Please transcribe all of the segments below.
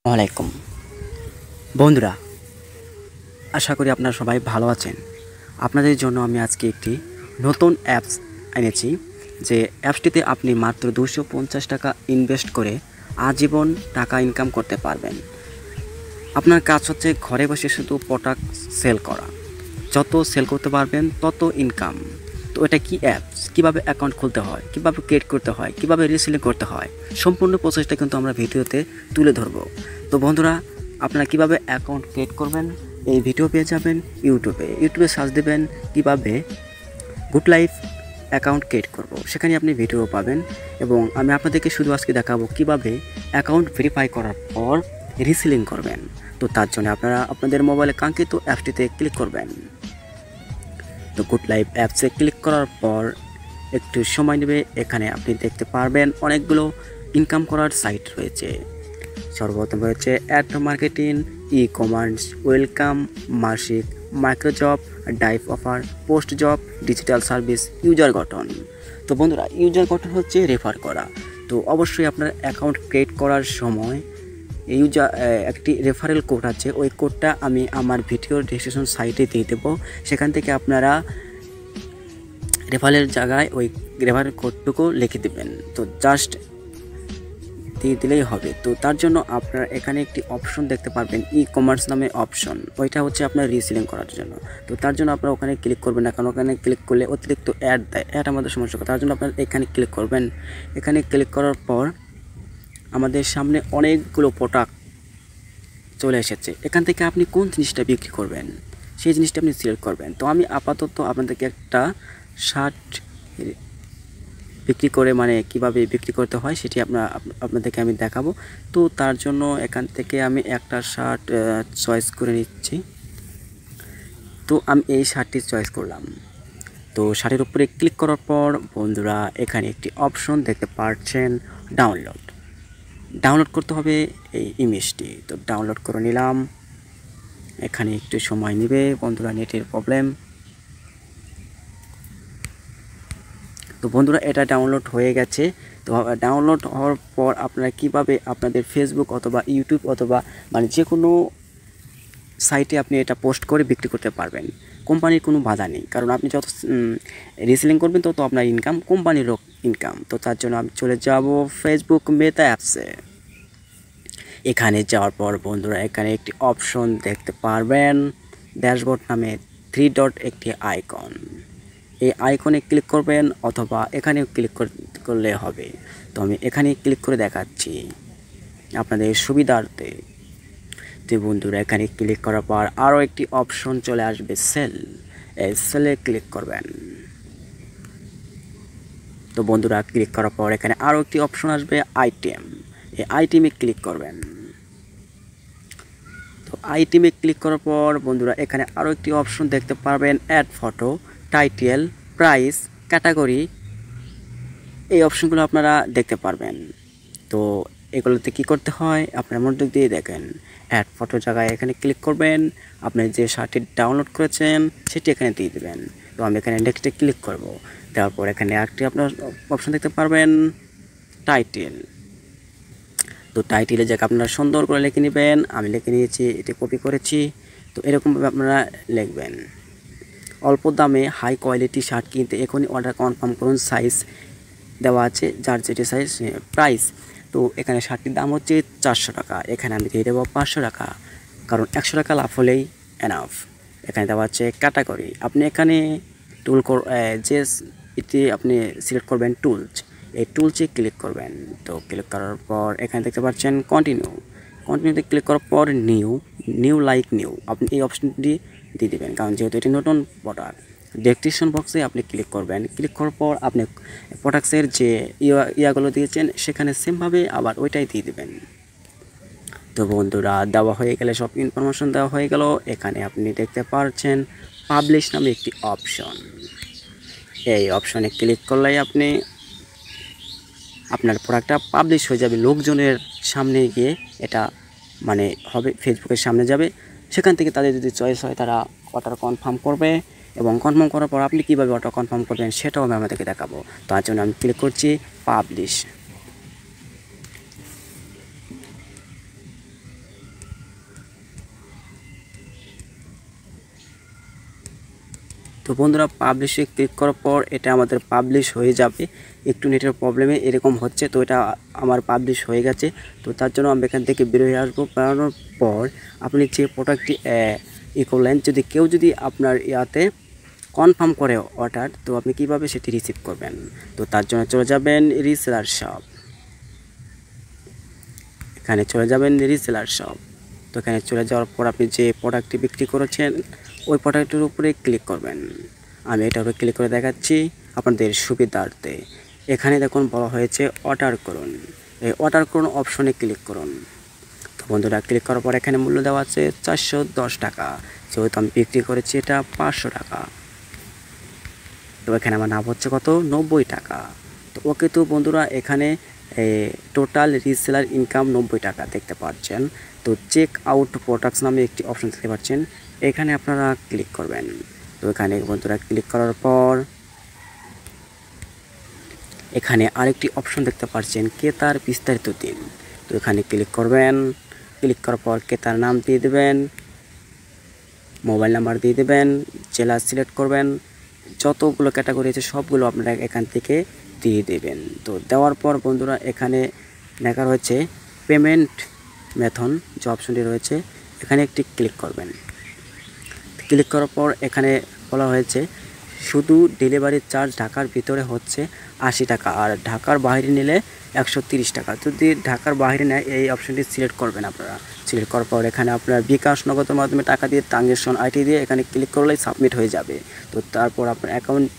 ওয়ালাইকুম বন্ধুরা, আশা করি আপনারা সবাই ভালো আছেন। আপনাদের জন্য আমি আজকে একটি নতুন অ্যাপস এনেছি। যে অ্যাপসটিতে আপনি মাত্র 250 টাকা ইনভেস্ট করে আজীবন টাকা ইনকাম করতে পারবেন। আপনার কাজ হচ্ছে ঘরে বসে শুধু প্রোডাক্ট সেল করা। যত সেল করতে পারবেন তত ইনকাম। তো এটা কি অ্যাপস, কীভাবে অ্যাকাউন্ট খুলতে হয়, কীভাবে ক্রিয়েট করতে হয়, কীভাবে রিসেলিং করতে হয়, সম্পূর্ণ প্রসেসটা কিন্তু আমরা ভিডিওতে তুলে ধরবো। তো বন্ধুরা, আপনারা কীভাবে অ্যাকাউন্ট ক্রিয়েট করবেন এই ভিডিও পেয়ে যাবেন ইউটিউবে সার্চ দেবেন কীভাবে গুড লাইফ অ্যাকাউন্ট ক্রিয়েট করব, সেখানে আপনি ভিডিও পাবেন। এবং আমি আপনাদেরকে শুধু আজকে দেখাবো কীভাবে অ্যাকাউন্ট ভেরিফাই করার পর রিসেলিং করবেন। তো তার জন্য আপনারা আপনাদের মোবাইলে কাঙ্ক্ষিত অ্যাপসটিতে ক্লিক করবেন। তো গুড লাইফ অ্যাপসে ক্লিক করার পর একটু সময় নেবে। এখানে আপনি দেখতে পারবেন অনেকগুলো ইনকাম করার সাইট রয়েছে। সর্বপ্রথম রয়েছে ad marketing, e commerce, welcome, মাসিক, মাইক্রো জব, ডাইভ offer, post job, digital service, user গঠন। তো বন্ধুরা, ইউজার গঠন হচ্ছে রেফার করা। তো অবশ্যই আপনার অ্যাকাউন্ট ক্রিয়েট করার সময় একটি রেফারেল কোড আছে, ওই কোডটা আমি আমার ভিডিওর ডিসক্রিপশন সাইটে দিয়ে দেবো। সেখান থেকে আপনারা রেফারেলের জায়গায় ওই রেফারেল কোডটুকু লিখে দেবেন। তো জাস্ট দিয়ে দিলেই হবে। তো তার জন্য আপনারা এখানে একটি অপশন দেখতে পারবেন, ই কমার্স নামে অপশন। ওইটা হচ্ছে আপনার রিসেলিং করার জন্য। তো তার জন্য আপনারা ওখানে ক্লিক করবেন না, কারণ ওখানে ক্লিক করলে অতিরিক্ত অ্যাড দেয়, অ্যাড আমাদের সমস্যা। তার জন্য আপনারা এখানে ক্লিক করবেন। এখানে ক্লিক করার পর আমাদের সামনে অনেকগুলো প্রোডাক্ট চলে এসেছে। এখান থেকে আপনি কোন জিনিসটা বিক্রি করবেন সেই জিনিসটা আপনি সিলেক্ট করবেন। তো আমি আপাতত আপনাদেরকে একটা শার্ট বিক্রি করে, মানে কিভাবে বিক্রি করতে হয় সেটি আপনাদেরকে আমি দেখাবো। তো তার জন্য এখান থেকে আমি একটা শার্ট চয়েস করে নিচ্ছি। তো আমি এই শার্টটি চয়েস করলাম। তো শার্টের উপরে ক্লিক করার পর বন্ধুরা, এখানে একটি অপশন দেখতে পাচ্ছেন, ডাউনলোড করতে হবে এই ইমেজটি। তো ডাউনলোড করে নিলাম। এখানে একটু সময় নেবে বন্ধুরা, নেটের প্রবলেম। তো বন্ধুরা, এটা ডাউনলোড হয়ে গেছে। তো ডাউনলোড হওয়ার পর আপনারা কিভাবে আপনাদের ফেসবুক অথবা ইউটিউব অথবা মানে যে কোনো সাইটে আপনি এটা পোস্ট করে বিক্রি করতে পারবেন। কোম্পানির কোনো বাধা নেই, কারণ আপনি যত রিসেলিং করবেন তত আপনার ইনকাম, কোম্পানিরও ইনকাম। তো তার জন্য আমি চলে যাব ফেসবুক মেটা অ্যাপসে। এখানে যাওয়ার পর বন্ধুরা, এখানে একটি অপশন দেখতে পারবেন, ড্যাশবোর্ড নামে 3 ডট একটি আইকন। এই আইকনে ক্লিক করবেন অথবা এখানেও ক্লিক করলে হবে। তো আমি এখানে ক্লিক করে দেখাচ্ছি আপনাদের সুবিধার্থে। তো বন্ধুরা, এখানে ক্লিক করার পর আরও একটি অপশন চলে আসবে, সেল। এই সেলে ক্লিক করবেন। তো বন্ধুরা, ক্লিক করার পর এখানে আরও একটি অপশন আসবে, আইটেম। এই আইটেমে ক্লিক করবেন। তো আইটেমে ক্লিক করার পর বন্ধুরা, এখানে আরও একটি অপশন দেখতে পারবেন, add photo, title, price, category. এই অপশনগুলো আপনারা দেখতে পারবেন। তো এগুলোতে কি করতে হয় আপনার মনোযোগ দিয়ে দেখেন। অ্যাড ফটোর জায়গায় এখানে ক্লিক করবেন, আপনি যে শার্টটি ডাউনলোড করেছেন সেটি এখানে দিয়ে দেবেন। তো আমি এখানে নেক্সটে ক্লিক করব। দেওয়ার পর এখানে একটি আপনার অপশন দেখতে পারবেন, টাইটেল। তো টাইটেলের জায়গায় আপনারা সুন্দর করে লিখে নেবেন। আমি লিখে নিয়েছি, এটি কপি করেছি। তো এরকমভাবে আপনারা লিখবেন, অল্প দামে হাই কোয়ালিটি শার্ট কিনতে এখনই অর্ডার কনফার্ম করুন, সাইজ দেওয়া আছে, যার যেটি সাইজ। প্রাইস, তো এখানে শার্টটির দাম হচ্ছে 400 টাকা, এখানে আমি দিয়ে দেবো 500 টাকা, কারণ 100 টাকা লাভ হলেই এনাফ। এখানে দেওয়া আছে ক্যাটাগরি, আপনি এখানে যে এটি আপনি সিলেক্ট করবেন টুলস, এই টুলসে ক্লিক করবেন। তো ক্লিক করার পর এখানে দেখতে পাচ্ছেন কন্টিনিউতে ক্লিক করার পর নিউ আপনি এই অপশনটি দিয়ে দেবেন, কারণ যেহেতু এটি নতুন প্রোডাক্ট। ডেসক্রিপশন বক্সে আপনি ক্লিক করবেন। ক্লিক করার পর আপনি প্রোডাক্টসের যে ইয়াগুলো দিয়েছেন সেখানে সেমভাবে আবার ওইটাই দিয়ে দেবেন। তো বন্ধুরা, দেওয়া হয়ে গেলে, সব ইনফরমেশন দেওয়া হয়ে গেল। এখানে আপনি দেখতে পাচ্ছেন পাবলিশ নামে একটি অপশন। এই অপশনে ক্লিক করলেই আপনি আপনার প্রোডাক্টটা পাবলিশ হয়ে যাবে, লোকজনের সামনে গিয়ে এটা মানে হবে, ফেসবুকের সামনে যাবে। সেখান থেকে তাদের যদি চয়েস হয় তারা অর্ডার কনফার্ম করবে, এবং কনফার্ম করার পর আপনি কীভাবে অর্ডার কনফার্ম করবেন সেটাও আমি আপনাদেরকে দেখাবো। তার জন্য আমি ক্লিক করছি, পাবলিশ। তো বন্ধুরা পাবলিশে ক্লিক করার পর এটা আমাদের পাবলিশ হয়ে যাবে। একটু নেটের প্রবলেমে এরকম হচ্ছে, তো এটা আমার পাবলিশ হয়ে গেছে। তো তার জন্য আমি এখান থেকে বেরোয় আসবো। বেরোনোর পর আপনি যে প্রোডাক্টটি করলেন, যদি আপনার ইয়াতে কনফার্ম করে অর্ডার, তো আপনি কিভাবে সেটি রিসিভ করবেন। তো তার জন্য চলে যাবেন রিসেলার শপ, এখানে চলে যাবেন রিসেলার শপ। তো এখানে চলে যাওয়ার পর আপনি যে প্রোডাক্টটি বিক্রি করেছেন ওই প্রোডাক্টের উপরে ক্লিক করবেন। আমি এটার উপরে ক্লিক করে দেখাচ্ছি আপনাদের সুবিধার্থে। এখানে দেখুন বলা হয়েছে অর্ডার করুন, এই অর্ডার করুন অপশনে ক্লিক করুন। তো বন্ধুরা ক্লিক করার পর এখানে মূল্য দেওয়া আছে 410 টাকা, যেহেতু আমি বিক্রি করেছি এটা 500 টাকা। তো এখানে আমার নাম হচ্ছে কত, 90 টাকা। তো ওকে, তো বন্ধুরা এখানে টোটাল রিসেলার ইনকাম 90 টাকা দেখতে পাচ্ছেন। তো চেক আউট প্রোডাক্টস নামে একটি অপশন দেখতে পাচ্ছেন, এখানে আপনারা ক্লিক করবেন। তো এখানে বন্ধুরা ক্লিক করার পর এখানে আরেকটি অপশন দেখতে পাচ্ছেন ক্রেতার বিস্তারিত দিন। তো এখানে ক্লিক করবেন। ক্লিক করার পর ক্রেতার নাম দিয়ে দেবেন, মোবাইল নাম্বার দিয়ে দেবেন, জেলা সিলেক্ট করবেন, যতগুলো ক্যাটাগরি আছে সবগুলো আপনারা এখান থেকে দিয়ে দেবেন। তো দেওয়ার পর বন্ধুরা এখানে লেখা রয়েছে পেমেন্ট মেথড, যে অপশনটি রয়েছে এখানে একটি ক্লিক করবেন। ক্লিক করার পর এখানে বলা হয়েছে শুধু ডেলিভারি চার্জ ঢাকার ভিতরে হচ্ছে 80 টাকা, আর ঢাকার বাইরে নিলে 130 টাকা। যদি ঢাকার বাইরে নেয় এই অপশনটি সিলেক্ট করবেন আপনারা। সিলেক্ট করার পর এখানে আপনার বিকাশ নগদের মাধ্যমে টাকা দিয়ে ট্রানজ্যাকশন আইডি দিয়ে এখানে ক্লিক করলেই সাবমিট হয়ে যাবে। তো তারপর আপনার অ্যাকাউন্ট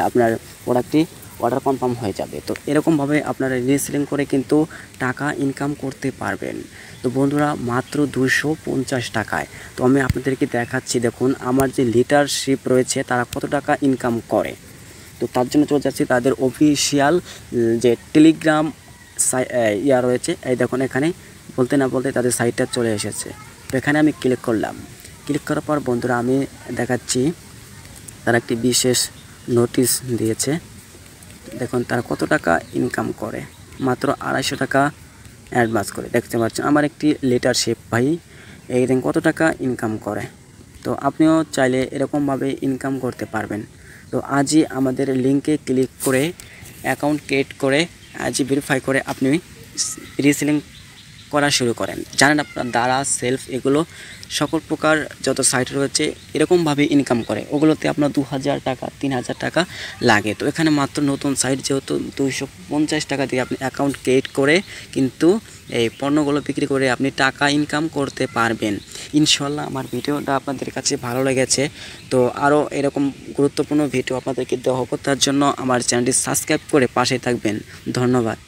আপনার প্রোডাক্টটি অর্ডার কনফার্ম হয়ে যাবে। তো এরকমভাবে আপনারা রিসেলিং করে কিন্তু টাকা ইনকাম করতে পারবেন। তো বন্ধুরা মাত্র 250 টাকায়। তো আমি আপনাদেরকে দেখাচ্ছি, দেখুন আমার যে লিডারশিপ রয়েছে তারা কত টাকা ইনকাম করে। তো তার জন্য চলে যাচ্ছি তাদের অফিসিয়াল যে টেলিগ্রাম রয়েছে, এই দেখুন এখানে বলতে না বলতে তাদের সাইটটা চলে এসেছে। তো এখানে আমি ক্লিক করলাম। ক্লিক করার পর বন্ধুরা আমি দেখাচ্ছি তারা একটি বিশেষ নোটিশ দিয়েছে। দেখুন তারা কত টাকা ইনকাম করে, মাত্র 250 টাকা অ্যাডভান্স করে। দেখতে পাচ্ছেন আমার একটি লিডারশিপ ভাই এই দিন কত টাকা ইনকাম করে। তো আপনিও চাইলে এরকমভাবে ইনকাম করতে পারবেন। তো আজই আমাদের লিঙ্কে ক্লিক করে অ্যাকাউন্ট ক্রিয়েট করে আজই ভেরিফাই করে আপনি রিসেলিং করা শুরু করেন। জানেন আপনার দ্বারা সেলফ এগুলো সকল প্রকার যত সাইট রয়েছে এরকমভাবে ইনকাম করে, ওগুলোতে আপনার 2000 টাকা 3000 টাকা লাগে। তো এখানে মাত্র নতুন সাইট যেহেতু 250 টাকা দিয়ে আপনি অ্যাকাউন্ট ক্রিয়েট করে কিন্তু এই পণ্যগুলো বিক্রি করে আপনি টাকা ইনকাম করতে পারবেন। ইনশাল্লাহ আমার ভিডিওটা আপনাদের কাছে ভালো লেগেছে। তো আরও এরকম গুরুত্বপূর্ণ ভিডিও আপনাদেরকে দেওয়া হবে, তার জন্য আমার চ্যানেলটি সাবস্ক্রাইব করে পাশে থাকবেন। ধন্যবাদ।